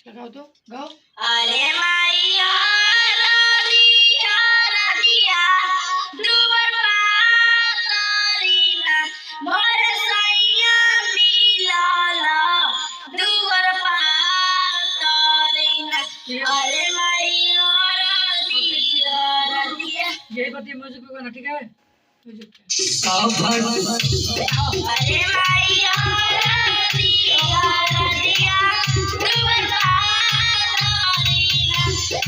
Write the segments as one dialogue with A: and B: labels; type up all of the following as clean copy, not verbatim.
A: लगाओ तो गाओ।
B: अरे मैया रदिया रदिया दुबर पातरीना मोर सैया मिलाला दुबर पातरीना। अरे मैया रदिया रदिया
A: यही करती म्यूजिक को गाना ठीक है म्यूजिक।
B: अरे मैया रदिया रदिया दुबर पातरीना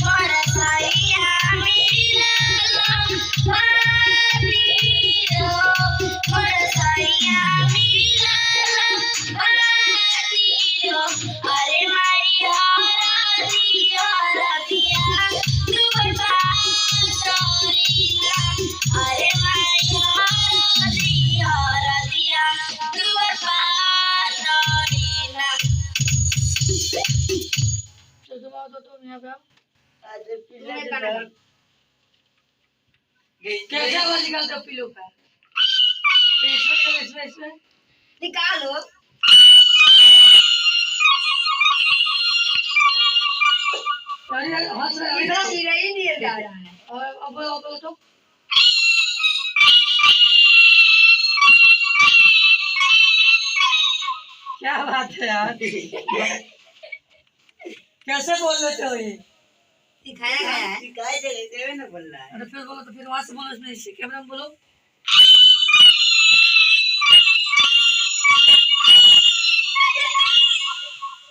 B: मोर सैया मिलाला पातीरो मोर सैया मिलाला पातीरो। अरे मैया रदिया रदिया दुबर पातरीना। अरे मैया रदिया रदिया दुबर पातरीना।
A: तो तुम आओ तो तुम यहाँ पे आओ। कैसा आवाज निकालते हो पिलो का? इसमें
B: निकालो।
A: अरे हंस रहे हो
B: इधर ही नहीं गा रहा है।
A: और अब बोलो तो क्या बात है यार कैसे बोल लेते हो ये?
B: सिखाया गया है।
C: सिखाए जगह ना बोल रहा है।
A: अरे फिर बोलो तो फिर वहां से बोलो इसमें इसी कैमरा में बोलो।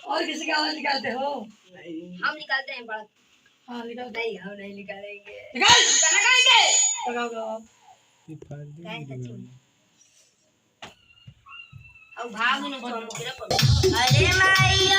A: और किसी की आवाज निकालते हो?
B: हम निकालते हैं बड़ा।
A: हाँ निकाल
B: नहीं हम नहीं निकालेंगे।
A: निकाल
B: लगाएंगे।
A: लगाओ लगाओ।
B: गाय सच्ची में। अब भाग न तो हम किधर पड़ो। अरे मैया